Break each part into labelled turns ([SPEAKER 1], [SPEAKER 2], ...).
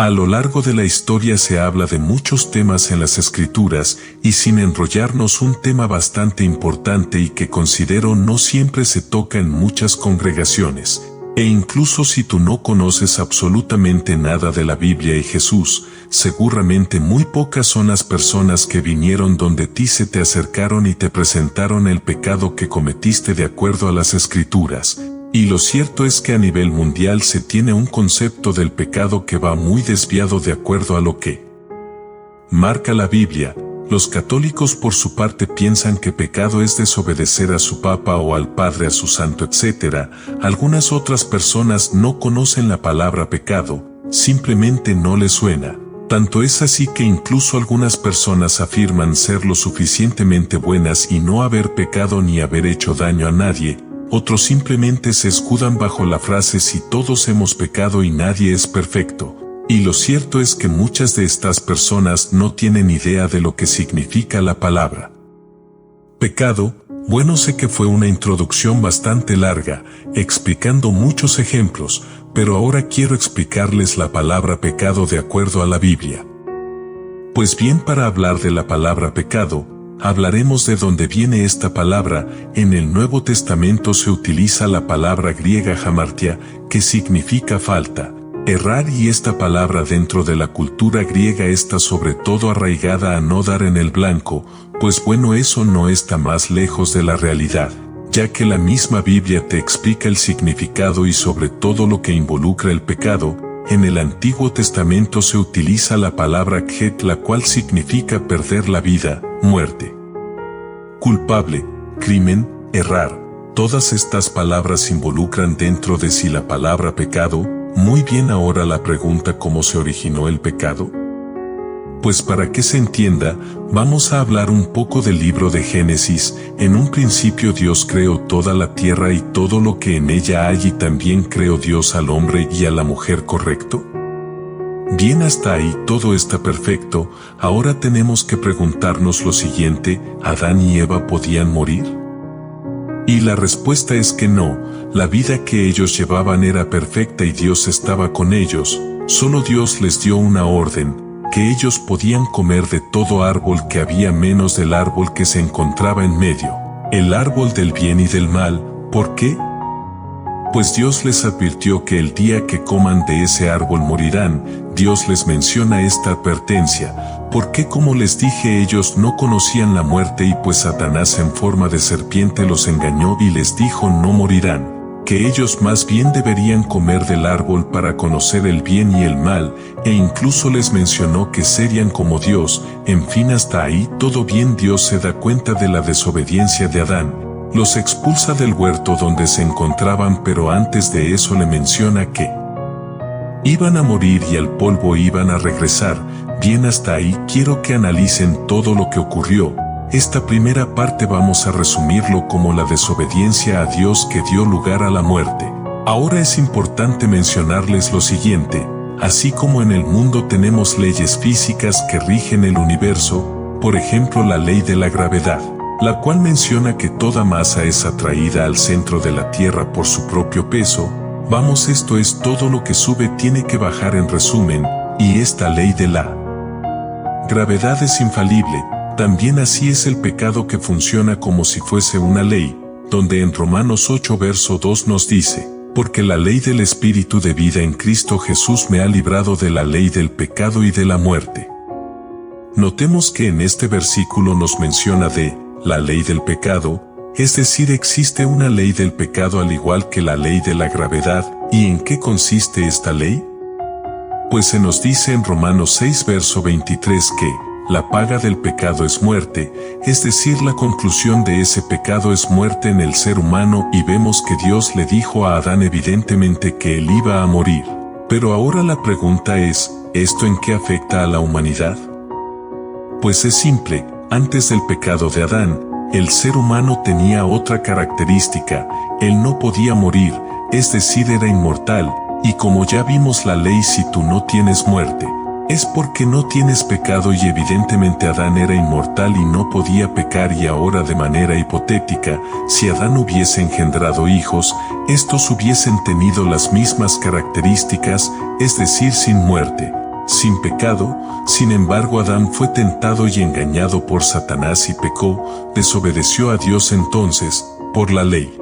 [SPEAKER 1] A lo largo de la historia se habla de muchos temas en las Escrituras, y sin enrollarnos, un tema bastante importante y que considero no siempre se toca en muchas congregaciones. E incluso si tú no conoces absolutamente nada de la Biblia y Jesús, seguramente muy pocas son las personas que vinieron donde ti, se te acercaron y te presentaron el pecado que cometiste de acuerdo a las Escrituras. Y lo cierto es que a nivel mundial se tiene un concepto del pecado que va muy desviado de acuerdo a lo que marca la Biblia. Los católicos por su parte piensan que pecado es desobedecer a su papa o al padre, a su santo, etc. Algunas otras personas no conocen la palabra pecado, simplemente no les suena. Tanto es así que incluso algunas personas afirman ser lo suficientemente buenas y no haber pecado ni haber hecho daño a nadie. Otros simplemente se escudan bajo la frase si todos hemos pecado y nadie es perfecto. Y lo cierto es que muchas de estas personas no tienen idea de lo que significa la palabra pecado. Bueno, sé que fue una introducción bastante larga, explicando muchos ejemplos, pero ahora quiero explicarles la palabra pecado de acuerdo a la Biblia. Pues bien, para hablar de la palabra pecado, hablaremos de dónde viene esta palabra. En el Nuevo Testamento se utiliza la palabra griega hamartia, que significa falta, errar, y esta palabra dentro de la cultura griega está sobre todo arraigada a no dar en el blanco, pues bueno, eso no está más lejos de la realidad, ya que la misma Biblia te explica el significado y sobre todo lo que involucra el pecado. En el Antiguo Testamento se utiliza la palabra khet, la cual significa perder la vida, muerte, culpable, crimen, errar. Todas estas palabras involucran dentro de sí la palabra pecado. Muy bien, ahora la pregunta: ¿cómo se originó el pecado? Pues para que se entienda, vamos a hablar un poco del libro de Génesis. En un principio Dios creó toda la tierra y todo lo que en ella hay, y también creó Dios al hombre y a la mujer, ¿correcto? Bien, hasta ahí todo está perfecto. Ahora tenemos que preguntarnos lo siguiente: ¿Adán y Eva podían morir? Y la respuesta es que no. La vida que ellos llevaban era perfecta y Dios estaba con ellos. Solo Dios les dio una orden: que ellos podían comer de todo árbol que había menos del árbol que se encontraba en medio, el árbol del bien y del mal. ¿Por qué? Pues Dios les advirtió que el día que coman de ese árbol morirán. Dios les menciona esta advertencia, porque como les dije, ellos no conocían la muerte, y pues Satanás en forma de serpiente los engañó y les dijo no morirán, que ellos más bien deberían comer del árbol para conocer el bien y el mal, e incluso les mencionó que serían como Dios. En fin, hasta ahí todo bien. Dios se da cuenta de la desobediencia de Adán, los expulsa del huerto donde se encontraban, pero antes de eso le menciona que iban a morir y al polvo iban a regresar. Bien, hasta ahí quiero que analicen todo lo que ocurrió. Esta primera parte vamos a resumirlo como la desobediencia a Dios que dio lugar a la muerte. Ahora es importante mencionarles lo siguiente: así como en el mundo tenemos leyes físicas que rigen el universo, por ejemplo la ley de la gravedad, la cual menciona que toda masa es atraída al centro de la Tierra por su propio peso. Vamos, esto es, todo lo que sube tiene que bajar, en resumen, y esta ley de la gravedad es infalible. También así es el pecado, que funciona como si fuese una ley, donde en Romanos 8 verso 2 nos dice: porque la ley del Espíritu de vida en Cristo Jesús me ha librado de la ley del pecado y de la muerte. Notemos que en este versículo nos menciona de la ley del pecado, es decir, existe una ley del pecado al igual que la ley de la gravedad. ¿Y en qué consiste esta ley? Pues se nos dice en Romanos 6 verso 23 que la paga del pecado es muerte, es decir, la conclusión de ese pecado es muerte en el ser humano, y vemos que Dios le dijo a Adán evidentemente que él iba a morir. Pero ahora la pregunta es: ¿esto en qué afecta a la humanidad? Pues es simple. Antes del pecado de Adán, el ser humano tenía otra característica: él no podía morir, es decir, era inmortal, y como ya vimos la ley, si tú no tienes muerte, es porque no tienes pecado, y evidentemente Adán era inmortal y no podía pecar. Y ahora, de manera hipotética, si Adán hubiese engendrado hijos, estos hubiesen tenido las mismas características, es decir, sin muerte. sin pecado. Sin embargo, Adán fue tentado y engañado por Satanás y pecó, desobedeció a Dios entonces, por la ley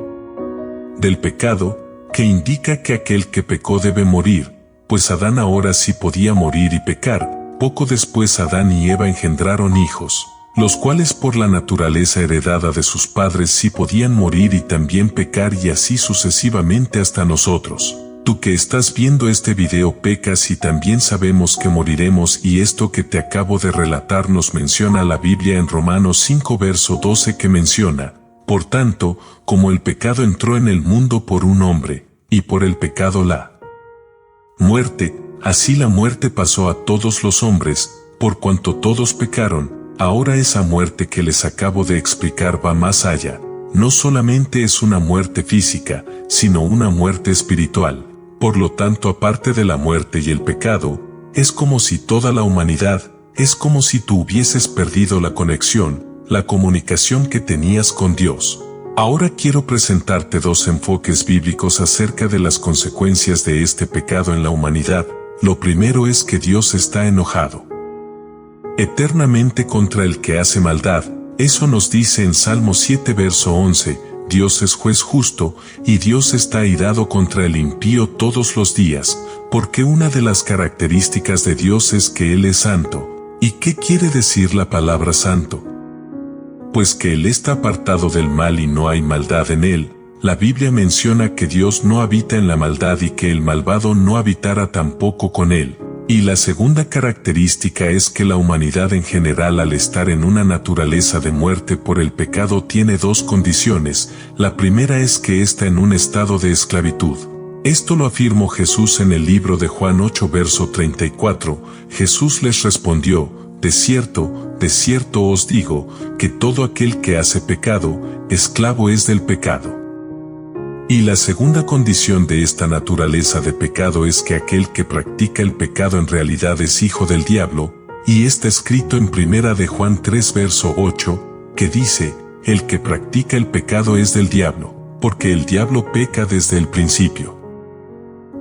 [SPEAKER 1] del pecado, que indica que aquel que pecó debe morir, pues Adán ahora sí podía morir y pecar. Poco después Adán y Eva engendraron hijos, los cuales por la naturaleza heredada de sus padres sí podían morir y también pecar, y así sucesivamente hasta nosotros. Tú que estás viendo este video pecas y también sabemos que moriremos, y esto que te acabo de relatar nos menciona la Biblia en Romanos 5 verso 12, que menciona: por tanto, como el pecado entró en el mundo por un hombre, y por el pecado la muerte, así la muerte pasó a todos los hombres, por cuanto todos pecaron. Ahora esa muerte que les acabo de explicar va más allá. No solamente es una muerte física, sino una muerte espiritual. Por lo tanto, aparte de la muerte y el pecado, es como si toda la humanidad, es como si tú hubieses perdido la conexión, la comunicación que tenías con Dios. Ahora quiero presentarte dos enfoques bíblicos acerca de las consecuencias de este pecado en la humanidad. Lo primero es que Dios está enojado eternamente contra el que hace maldad. Eso nos dice en Salmo 7 verso 11, Dios es juez justo, y Dios está airado contra el impío todos los días, porque una de las características de Dios es que Él es santo. ¿Y qué quiere decir la palabra santo? Pues que Él está apartado del mal y no hay maldad en Él. La Biblia menciona que Dios no habita en la maldad y que el malvado no habitará tampoco con Él. Y la segunda característica es que la humanidad en general, al estar en una naturaleza de muerte por el pecado, tiene dos condiciones. La primera es que está en un estado de esclavitud. Esto lo afirmó Jesús en el libro de Juan 8 verso 34. Jesús les respondió: de cierto os digo, que todo aquel que hace pecado, esclavo es del pecado. Y la segunda condición de esta naturaleza de pecado es que aquel que practica el pecado en realidad es hijo del diablo, y está escrito en Primera de Juan 3 verso 8, que dice: el que practica el pecado es del diablo, porque el diablo peca desde el principio.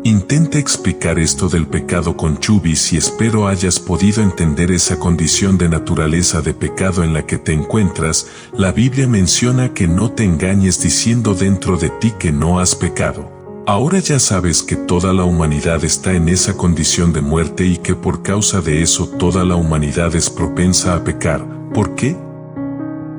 [SPEAKER 1] Intenta explicar esto del pecado con Chubis y espero hayas podido entender esa condición de naturaleza de pecado en la que te encuentras. La Biblia menciona que no te engañes diciendo dentro de ti que no has pecado. Ahora ya sabes que toda la humanidad está en esa condición de muerte y que por causa de eso toda la humanidad es propensa a pecar. ¿Por qué?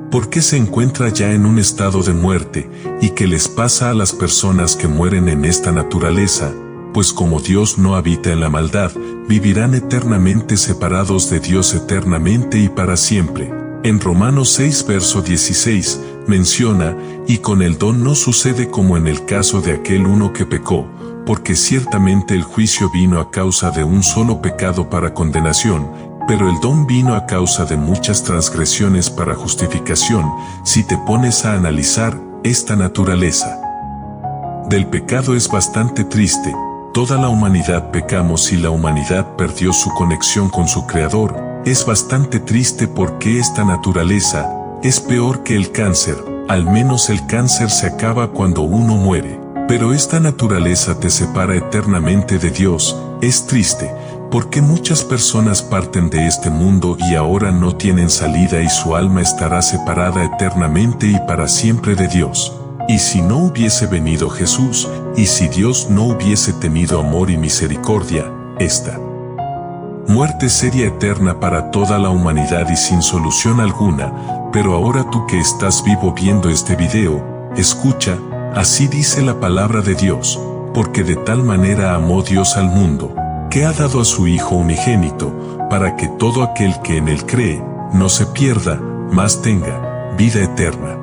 [SPEAKER 1] Porque se encuentra ya en un estado de muerte. ¿Y qué les pasa a las personas que mueren en esta naturaleza? Pues como Dios no habita en la maldad, vivirán eternamente separados de Dios eternamente y para siempre. En Romanos 6 verso 16, menciona: y con el don no sucede como en el caso de aquel uno que pecó, porque ciertamente el juicio vino a causa de un solo pecado para condenación, pero el don vino a causa de muchas transgresiones para justificación. Si te pones a analizar, esta naturaleza del pecado es bastante triste. Toda la humanidad pecamos y la humanidad perdió su conexión con su Creador. Es bastante triste porque esta naturaleza es peor que el cáncer. Al menos el cáncer se acaba cuando uno muere. Pero esta naturaleza te separa eternamente de Dios. Es triste, porque muchas personas parten de este mundo y ahora no tienen salida y su alma estará separada eternamente y para siempre de Dios. Y si no hubiese venido Jesús, y si Dios no hubiese tenido amor y misericordia, esta muerte sería eterna para toda la humanidad y sin solución alguna. Pero ahora tú que estás vivo viendo este video, escucha: así dice la palabra de Dios, porque de tal manera amó Dios al mundo, que ha dado a su Hijo unigénito, para que todo aquel que en él cree, no se pierda, mas tenga vida eterna.